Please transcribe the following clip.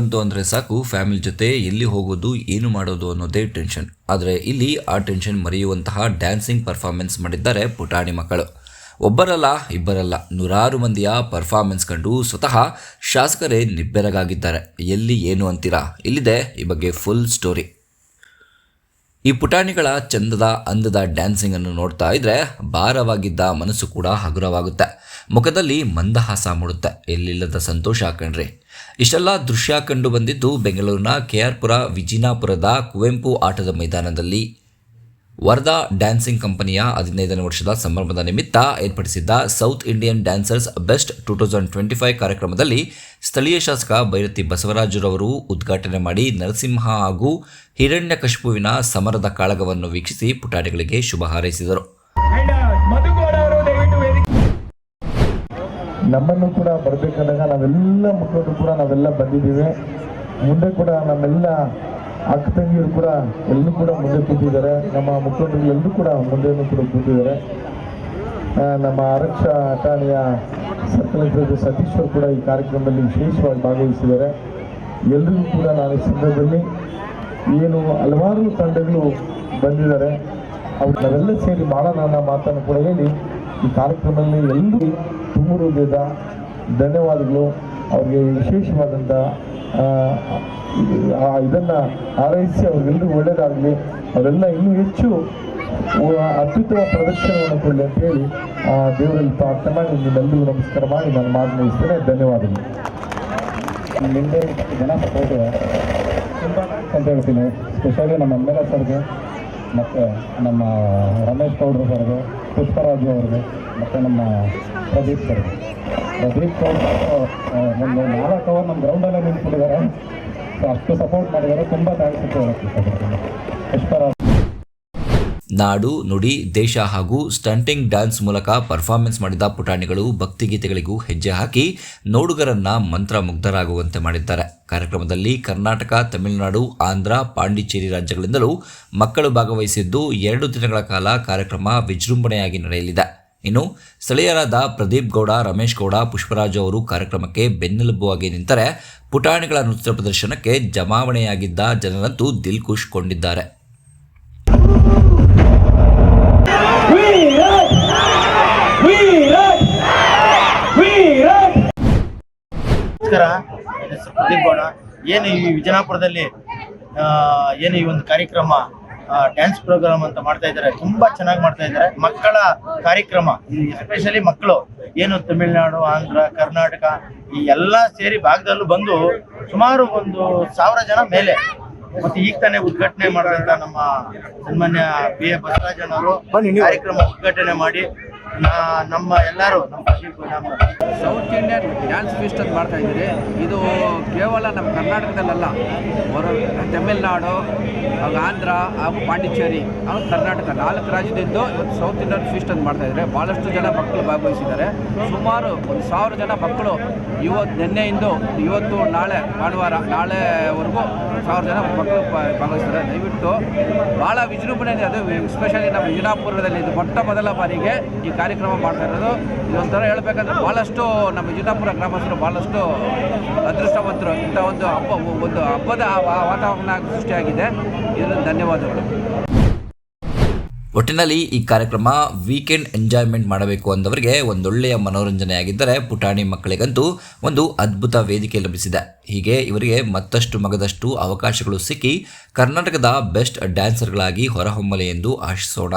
ಅಂತೂ ಅಂದರೆ ಸಾಕು, ಫ್ಯಾಮಿಲಿ ಜೊತೆ ಎಲ್ಲಿ ಹೋಗೋದು ಏನು ಮಾಡೋದು ಅನ್ನೋದೇ ಟೆನ್ಷನ್. ಆದರೆ ಇಲ್ಲಿ ಆ ಟೆನ್ಷನ್ ಮರೆಯುವಂತಹ ಡ್ಯಾನ್ಸಿಂಗ್ ಪರ್ಫಾರ್ಮೆನ್ಸ್ ಮಾಡಿದ್ದಾರೆ ಪುಟಾಣಿ ಮಕ್ಕಳು. ಒಬ್ಬರಲ್ಲ ಇಬ್ಬರಲ್ಲ, ನೂರಾರು ಮಂದಿಯ ಪರ್ಫಾರ್ಮೆನ್ಸ್ ಕಂಡು ಸ್ವತಃ ಶಾಸಕರೇ ನಿಬ್ಬೆರಗಾಗಿದ್ದಾರೆ. ಎಲ್ಲಿ ಏನು ಅಂತೀರಾ? ಇಲ್ಲಿದೆ ಈ ಬಗ್ಗೆ ಫುಲ್ ಸ್ಟೋರಿ. ಈ ಪುಟಾಣಿಗಳ ಚಂದದ ಅಂದದ ಡ್ಯಾನ್ಸಿಂಗ್ ಅನ್ನು ನೋಡ್ತಾ ಇದ್ರೆ ಭಾರವಾಗಿದ್ದ ಮನಸ್ಸು ಕೂಡ ಹಗುರವಾಗುತ್ತೆ, ಮುಖದಲ್ಲಿ ಮಂದಹಾಸ ಮೂಡುತ್ತೆ. ಎಲ್ಲಿಲ್ಲದ ಸಂತೋಷ ಕಣ್ರಿ. ಇಷ್ಟೆಲ್ಲ ದೃಶ್ಯ ಕಂಡು ಬಂದಿದ್ದು ಬೆಂಗಳೂರಿನ KR ಪುರ ವಿಜಿನಾಪುರದ ಕುವೆಂಪು ಆಟದ ಮೈದಾನದಲ್ಲಿ ವರದಾ ಡ್ಯಾನ್ಸಿಂಗ್ ಕಂಪನಿಯ 15ನೇ ವರ್ಷದ ಸಂಭ್ರಮದ ನಿಮಿತ್ತ ಏರ್ಪಡಿಸಿದ್ದ ಸೌತ್ ಇಂಡಿಯನ್ ಡ್ಯಾನ್ಸರ್ಸ್ ಬೆಸ್ಟ್ 2025 ಕಾರ್ಯಕ್ರಮದಲ್ಲಿ ಸ್ಥಳೀಯ ಶಾಸಕ ಬೈರತಿ ಬಸವರಾಜರವರು ಉದ್ಘಾಟನೆ ಮಾಡಿ ನರಸಿಂಹ ಹಾಗೂ ಹಿರಣ್ಯಕಶಿಪುವಿನ ಸಮರದ ಕಾಳಗವನ್ನು ವೀಕ್ಷಿಸಿ ಪುಟಾಣಿಗಳಿಗೆ ಶುಭ ಹಾರೈಸಿದರು. ನಮ್ಮನ್ನು ಕೂಡ ಬರಬೇಕಂದಾಗ ನಾವೆಲ್ಲ ಮುಖಂಡರು ಕೂಡ ನಾವೆಲ್ಲ ಬಂದಿದ್ದೀವಿ. ಮುಂದೆ ಕೂಡ ನಮ್ಮೆಲ್ಲ ಅಕ್ಕ ತಂಗಿಯರು ಕೂಡ ಎಲ್ಲರೂ ಕೂಡ ಮುಂದೆ ಕೂತಿದ್ದಾರೆ. ನಮ್ಮ ಮುಖಂಡರು ಎಲ್ಲರೂ ಕೂಡ ಮುಂದೆನೂ ಕೂಡ ಕೂತಿದ್ದಾರೆ. ನಮ್ಮ ಆರಕ್ಷಾ ಠಾಣೆಯ ಸರ್ಕಲ್ ಇನ್ಸ್ಪೆಕ್ಟರ್ ಸತೀಶ್ ಅವರು ಕೂಡ ಈ ಕಾರ್ಯಕ್ರಮದಲ್ಲಿ ವಿಶೇಷವಾಗಿ ಭಾಗವಹಿಸಿದ್ದಾರೆ. ಎಲ್ಲರಿಗೂ ಕೂಡ ನಾನು ಈ ಸಂದರ್ಭದಲ್ಲಿ ಏನು ಹಲವಾರು ತಂಡಗಳು ಬಂದಿದ್ದಾರೆ, ಅವ್ರು ನಾವೆಲ್ಲ ಸೇರಿ ಮಾಡೋಣ ಅನ್ನೋ ಮಾತನ್ನು ಕೂಡ ಹೇಳಿ ಈ ಕಾರ್ಯಕ್ರಮದಲ್ಲಿ ಎಲ್ಲರೂ ತುಂಬ ಹೃದಯದ ಧನ್ಯವಾದಗಳು. ಅವ್ರಿಗೆ ವಿಶೇಷವಾದಂಥ ಇದನ್ನು ಹಾರೈಸಿ ಅವ್ರಿಗೆಲ್ಲರೂ ಒಳ್ಳೆಯದಾಗಲಿ, ಅವರೆಲ್ಲ ಇನ್ನೂ ಹೆಚ್ಚು ಅತ್ಯುತ್ತಮ ಪ್ರದರ್ಶನವನ್ನು ಕೊಡಲಿ ಅಂತ ಹೇಳಿ ದೇವರಲ್ಲಿ ಪ್ರಾರ್ಥನೆ ಮಾಡಿ ನಿಮ್ಮೆಲ್ಲರಿಗೂ ನಮಸ್ಕಾರ ಮಾಡಿ ನಾನು ಮಾತು ಮುಗಿಸ್ತೇನೆ. ಧನ್ಯವಾದಗಳು. ನಿಮಗೆ ಜನ ಸಪೋರ್ಟ್ ತುಂಬ ಅಂತ ಹೇಳ್ತೀನಿ. ಸ್ಪೆಷಲಿ ನಮ್ಮ MLA ಸರ್ಗೆ ಮತ್ತು ನಮ್ಮ ರಮೇಶ್ ಗೌಡ್ರು ಸರ್ಗೆ, ಪುಷ್ಪರಾಜು ಅವ್ರಿಗೆ ಮತ್ತು ನಮ್ಮ ಪ್ರದೀಪ್ ಸರ್ಗೆ. ಪ್ರದೀಪ್ ಒಂದು 4 ಅವರ್ ನಮ್ಮ ಗ್ರೌಂಡಲ್ಲೇ ನಿಂತ್ಬಿಟ್ಟಿದ್ದಾರೆ. ಅಷ್ಟು ಸಪೋರ್ಟ್ ಮಾಡಿದ್ದಾರೆ. ತುಂಬ ಥ್ಯಾಂಕ್ಸ್ ಅಂತ ಹೇಳಕ್ಕೆ ಇಷ್ಟಪಡ್ತೀನಿ. ಪುಷ್ಪರಾಜ್ ನಾಡು ನುಡಿ ದೇಶ ಹಾಗೂ ಸ್ಟಂಟಿಂಗ್ ಡ್ಯಾನ್ಸ್ ಮೂಲಕ ಪರ್ಫಾರ್ಮೆನ್ಸ್ ಮಾಡಿದ ಪುಟಾಣಿಗಳು ಭಕ್ತಿಗೀತೆಗಳಿಗೂ ಹೆಜ್ಜೆ ಹಾಕಿ ನೋಡುಗರನ್ನ ಮಂತ್ರಮುಗ್ಧರಾಗುವಂತೆ ಮಾಡಿದ್ದಾರೆ. ಕಾರ್ಯಕ್ರಮದಲ್ಲಿ ಕರ್ನಾಟಕ, ತಮಿಳುನಾಡು, ಆಂಧ್ರ, ಪಾಂಡಿಚೇರಿ ರಾಜ್ಯಗಳಿಂದಲೂ ಮಕ್ಕಳು ಭಾಗವಹಿಸಿದ್ದು 2 ದಿನಗಳ ಕಾಲ ಕಾರ್ಯಕ್ರಮ ವಿಜೃಂಭಣೆಯಾಗಿ ನಡೆಯಲಿದೆ. ಇನ್ನು ಸ್ಥಳೀಯರಾದ ಪ್ರದೀಪ್ ಗೌಡ, ರಮೇಶ್ ಗೌಡ, ಪುಷ್ಪರಾಜು ಅವರು ಕಾರ್ಯಕ್ರಮಕ್ಕೆ ಬೆನ್ನೆಲುಬಾಗಿ ನಿಂತರೆ ಪುಟಾಣಿಗಳ ನೃತ್ಯ ಪ್ರದರ್ಶನಕ್ಕೆ ಜಮಾವಣೆಯಾಗಿದ್ದ ಜನರಂತೂ ದಿಲ್ ಖುಷ್ ಕೊಂಡಿದ್ದಾರೆ. ನಮಸ್ಕಾರ, ಪ್ರದೀಪ್ ಗೌಡ. ಏನು ಈ ವಿಜಯಪುರದಲ್ಲಿ ಏನು ಈ ಒಂದು ಕಾರ್ಯಕ್ರಮ ಡ್ಯಾನ್ಸ್ ಪ್ರೋಗ್ರಾಮ್ ಅಂತ ಮಾಡ್ತಾ ಇದ್ದಾರೆ, ತುಂಬಾ ಚೆನ್ನಾಗಿ ಮಾಡ್ತಾ ಇದ್ದಾರೆ. ಮಕ್ಕಳ ಕಾರ್ಯಕ್ರಮ, ಎಸ್ಪೆಷಲಿ ಮಕ್ಕಳು ಏನು ತಮಿಳುನಾಡು, ಆಂಧ್ರ, ಕರ್ನಾಟಕ ಈ ಎಲ್ಲ ಸೇರಿ ಭಾಗದಲ್ಲೂ ಬಂದು ಸುಮಾರು 1,000 ಜನ ಮೇಲೆ. ಮತ್ತೆ ಈಗ ತಾನೇ ಉದ್ಘಾಟನೆ ಮಾಡಿದಂತ ನಮ್ಮ ಸನ್ಮಾನ್ಯ BA ಬಸವರಾಜನವರು ಕಾರ್ಯಕ್ರಮ ಉದ್ಘಾಟನೆ ಮಾಡಿ ನಮ್ಮ ಎಲ್ಲರೂ ನಮ್ಮ ಸೌತ್ ಇಂಡಿಯನ್ ಡ್ಯಾನ್ಸ್ ಫೀಸ್ಟ್ ಅಂತ ಮಾಡ್ತಾ ಇದ್ದೀರಿ. ಇದು ಕೇವಲ ನಮ್ಮ ಕರ್ನಾಟಕದಲ್ಲ, ತಮಿಳುನಾಡು ಹಾಗೂ ಆಂಧ್ರ ಹಾಗೂ ಪಾಂಡಿಚೇರಿ ಹಾಗೂ ಕರ್ನಾಟಕ 4 ರಾಜ್ಯದಿಂದ ಇವತ್ತು ಸೌತ್ ಇಂಡಿಯನ್ ಫೀಸ್ಟ್ ಅಂತ ಮಾಡ್ತಾ ಇದ್ದಾರೆ. ಭಾಳಷ್ಟು ಜನ ಮಕ್ಕಳು ಭಾಗವಹಿಸಿದ್ದಾರೆ. ಸುಮಾರು 1,000 ಜನ ಮಕ್ಕಳು ನಿನ್ನೆಯಿಂದ ಇವತ್ತು ನಾಳೆ ಭಾನುವಾರ ನಾಳೆವರೆಗೂ 1,000 ಜನ ಮಕ್ಕಳು ಭಾಗವಹಿಸ್ತಾರೆ. ದಯವಿಟ್ಟು ಭಾಳ ವಿಜೃಂಭಣೆ ಇದೆ. ಅದು ಎಸ್ಪೆಷಲಿ ನಮ್ಮ ವಿಜಯಪುರದಲ್ಲಿ ಇದು ಮೊಟ್ಟ ಮೊದಲ ಬಾರಿಗೆ ಈ ಕಾರ್ಯಕ್ರಮ ಮಾಡ್ತಾ ಇರೋದು. ಇದೊಂಥರ ಹೇಳಬೇಕಂದ್ರೆ ಭಾಳಷ್ಟು ನಮ್ಮ ವಿಜಯಪುರ ಗ್ರಾಮಸ್ಥರು ಭಾಳಷ್ಟು ಅದೃಷ್ಟವಂತರು. ಇಂಥ ಒಂದು ಹಬ್ಬದ ವಾತಾವರಣ ಸೃಷ್ಟಿಯಾಗಿದೆ. ಇದರಿಂದ ಧನ್ಯವಾದಗಳು. ಒಟ್ಟಿನಲ್ಲಿ ಈ ಕಾರ್ಯಕ್ರಮ ವೀಕೆಂಡ್ ಎಂಜಾಯ್ಮೆಂಟ್ ಮಾಡಬೇಕು ಅಂದವರಿಗೆ ಒಂದೊಳ್ಳೆಯ ಮನೋರಂಜನೆಯಾಗಿದ್ದರೆ ಪುಟಾಣಿ ಮಕ್ಕಳಿಗಂತೂ ಒಂದು ಅದ್ಭುತ ವೇದಿಕೆ ಲಭಿಸಿದೆ. ಹೀಗೆ ಇವರಿಗೆ ಮತ್ತಷ್ಟು ಮಗದಷ್ಟು ಅವಕಾಶಗಳು ಸಿಕ್ಕಿ ಕರ್ನಾಟಕದ ಬೆಸ್ಟ್ ಡ್ಯಾನ್ಸರ್ಗಳಾಗಿ ಹೊರಹೊಮ್ಮಲಿ ಎಂದು ಆಶಿಸೋಣ.